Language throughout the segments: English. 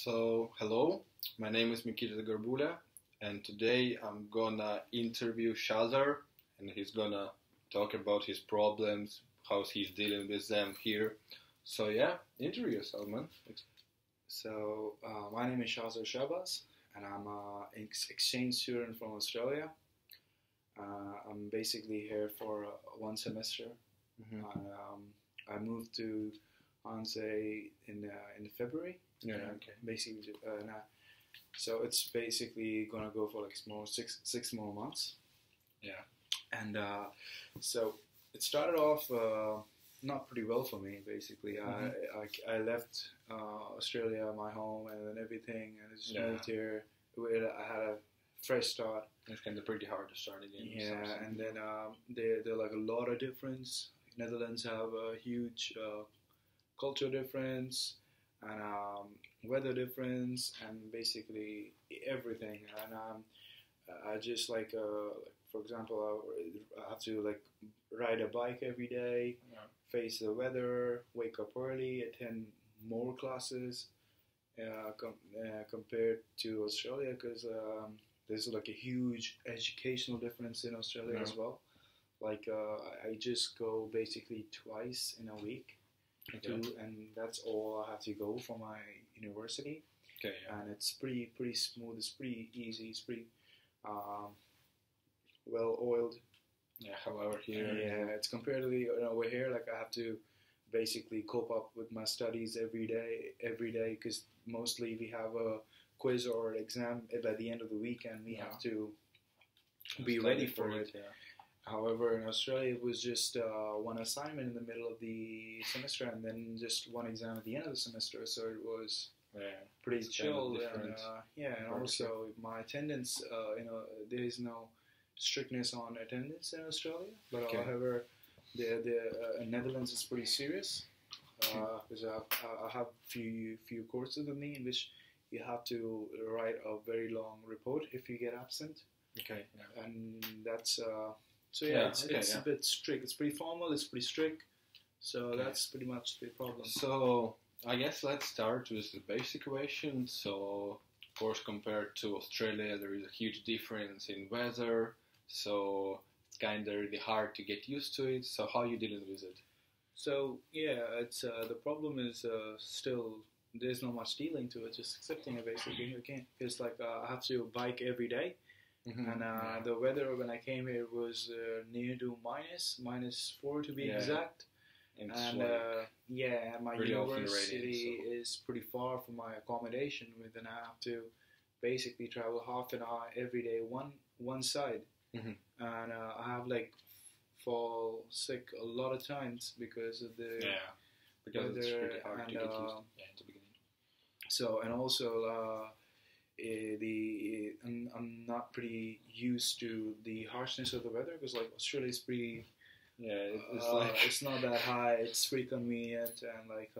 So, hello, my name is Mikita Garbula, and today I'm gonna interview Shahzar, and he's gonna talk about his problems, how he's dealing with them here. So, yeah, interview yourself, man. My name is Shahzar Shahbaz, and I'm an exchange student from Australia. I'm basically here for one semester. Mm-hmm. I moved to Hanze in February. Yeah, okay. Basically, so it's basically gonna go for like six more months. Yeah. And so it started off not pretty well for me. Basically, Mm-hmm. I left Australia, my home, and then everything, and I just Yeah. moved here. I had a fresh start. It's kind of pretty hard to start again. Yeah, and then there are like a lot of difference. Netherlands have a huge culture difference and weather difference and basically everything. And I just like for example, I have to like ride a bike every day, Yeah. face the weather, wake up early, attend more classes compared to Australia because there's like a huge educational difference in Australia as well. Like I just go basically twice in a week, Okay. and that's all I have to go for my university. Okay, yeah. And it's pretty smooth. It's pretty easy. It's pretty well oiled. Yeah, however, here. Yeah, it's comparatively over here. Like I have to basically cope up with my studies every day because mostly we have a quiz or exam by the end of the week, and we have to be ready for it. Yeah. However, in Australia, it was just one assignment in the middle of the semester, and then just one exam at the end of the semester. So it was pretty chill, and and also my attendance. There is no strictness on attendance in Australia, but however, the Netherlands is pretty serious because I have few courses with me in which you have to write a very long report if you get absent. Okay. Yeah. And that's it's a bit strict. It's pretty formal. It's pretty strict. So that's pretty much the problem. So I guess let's start with the basic question. So of course, compared to Australia, there is a huge difference in weather. So it's kind of really hard to get used to it. So how are you dealing with it? So it's the problem is still there's not much dealing to it. Just accepting it basically. You can't. It's like I have to bike every day. Mm-hmm. And the weather when I came here was near to -4 to be exact. And my really university is pretty far from my accommodation, and I have to basically travel half an hour every day one side. Mm-hmm. And I have like fall sick a lot of times because of the because weather, it's pretty hard to get used to. and Yeah, in the beginning. so and also. I'm not pretty used to the harshness of the weather because like Australia is pretty. Yeah, it's it's not that high. It's pretty convenient and like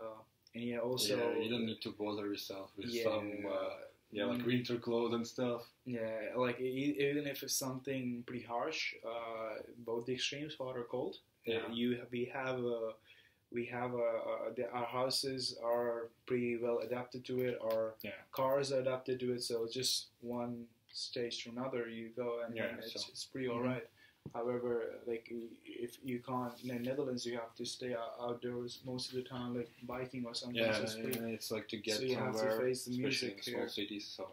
also you don't need to bother yourself with some like winter clothes and stuff. Yeah, like even if it's something pretty harsh, both the extremes, hot or cold. Our houses are pretty well adapted to it. Our cars are adapted to it. So just one stage to another, you go, and it's pretty alright. However, like if you can't in the Netherlands, you have to stay outdoors most of the time, like biking or something. Yeah, so it's like to get so you somewhere, have to face the especially music in small here. cities. So,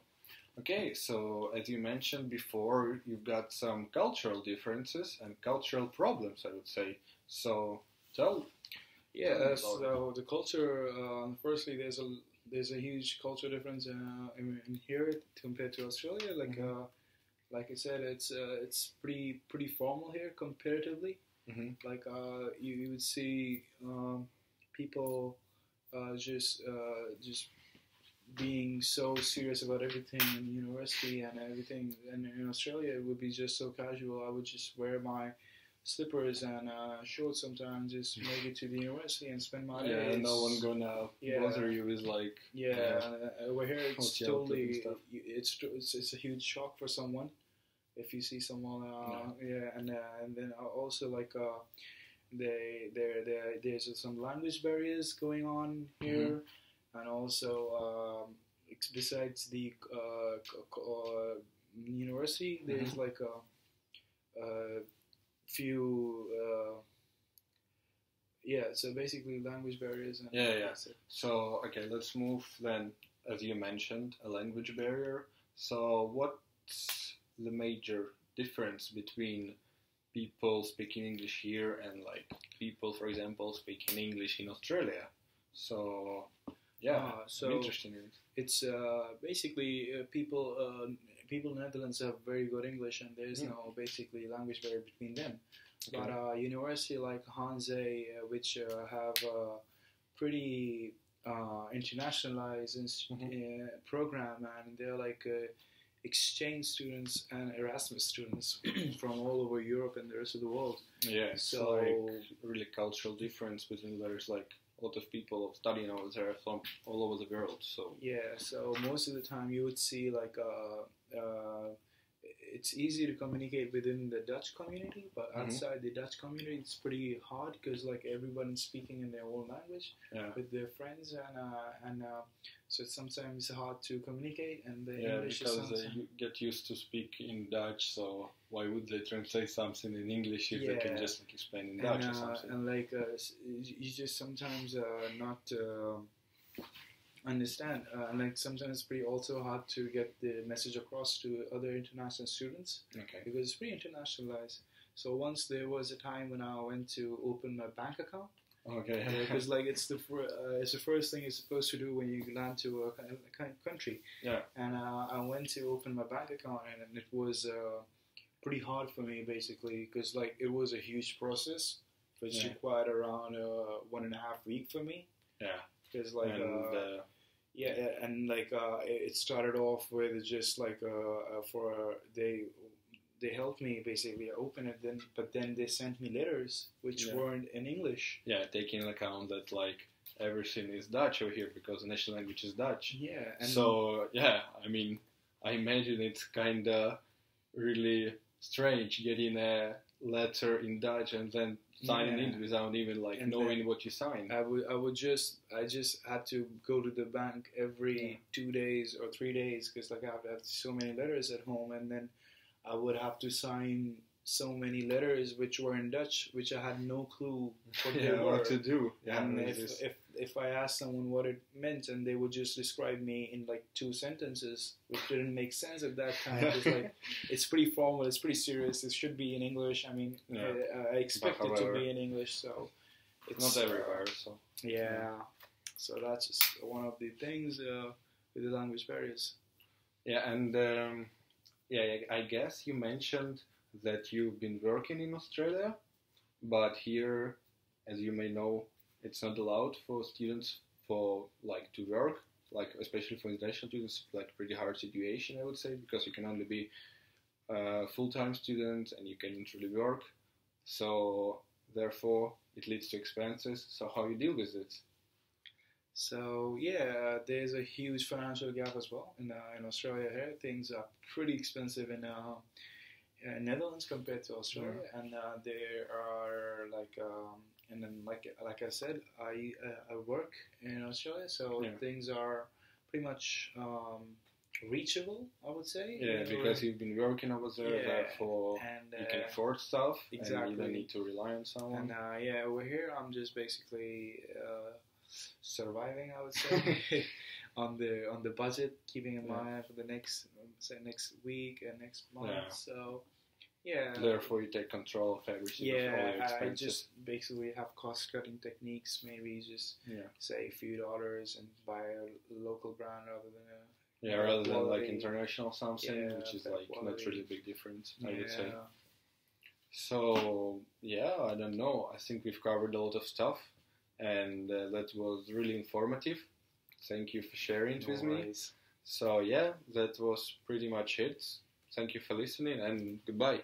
okay, so as you mentioned before, you've got some cultural differences and cultural problems, I would say. So, tell. Yeah, so the culture. Firstly, there's a huge culture difference in here compared to Australia. Like I said, it's pretty formal here comparatively. Mm-hmm. Like you would see people just being so serious about everything in university and everything. And in Australia, it would be just so casual. I would just wear my slippers and shorts sometimes, just make it to the university and spend my day. Yeah, no one gonna bother you with like. Over here it's totally. Stuff. It's a huge shock for someone if you see someone. And then also like there's some language barriers going on here, and also besides the university, there's like a few. So basically language barriers. And that's it. So, okay, let's move then, as you mentioned, a language barrier. So, what's the major difference between people speaking English here and like people, for example, speaking English in Australia? So, I'm interested in it. It's basically people in Netherlands have very good English, and there's no basically language barrier between them. Okay. But university like Hanze, which have pretty internationalized program, and they're like exchange students and Erasmus students from all over Europe and the rest of the world. Yeah, so like really cultural difference between there's like a lot of people studying over there from all over the world. So so most of the time you would see like it's easy to communicate within the Dutch community, but outside the Dutch community, it's pretty hard because like everyone's speaking in their own language with their friends, and so it's sometimes hard to communicate. And the English because they get used to speak in Dutch, so why would they translate something in English if they can just like explain in Dutch or something? And like you just sometimes not. Understand, and like sometimes it's pretty also hard to get the message across to other international students because it's pretty internationalized. So once there was a time when I went to open my bank account, because like it's the first thing you're supposed to do when you land to a country. And I went to open my bank account, and it was pretty hard for me basically because like it was a huge process, which required around 1.5 weeks for me. Because like it started off with just like they helped me basically open it, but then they sent me letters which weren't in English. Taking into account that like everything is Dutch over here because the national language is Dutch. And so I mean, I imagine it's kind of really strange getting a letter in Dutch and then signing it without even like knowing what you signed. I just had to go to the bank every 2 days or 3 days because like I have so many letters at home, and then I would have to sign so many letters which were in Dutch, which I had no clue what they were. What to do. And if I asked someone what it meant, and they would just describe me in like 2 sentences, which didn't make sense at that time. It's like it's pretty formal, it's pretty serious. It should be in English. I mean, I expect it to be in English, so it's not everywhere. So so that's just one of the things with the language barriers. And I guess you mentioned that you've been working in Australia, but here, as you may know, it's not allowed for students to work, like especially for international students, like pretty hard situation, I would say, because you can only be a full-time student and you can't really work. So therefore, it leads to expenses. So how you deal with it? So there's a huge financial gap as well in Australia. Here, things are pretty expensive in Netherlands compared to Australia, and there are and then like I said, I work in Australia, so things are pretty much reachable, I would say. Because you've been working over there, therefore you can afford stuff. Exactly. And you don't need to rely on someone. And over here, I'm just basically surviving, I would say, on the budget, keeping in mind for the next week and next month. So therefore you take control of everything. I just basically have cost-cutting techniques. Maybe just say a few dollars and buy a local brand rather than rather than like international something, which is like not really a big difference, I would say. So I don't know. I think we've covered a lot of stuff, and that was really informative. Thank you for sharing it with me. So that was pretty much it. Thank you for listening, and goodbye.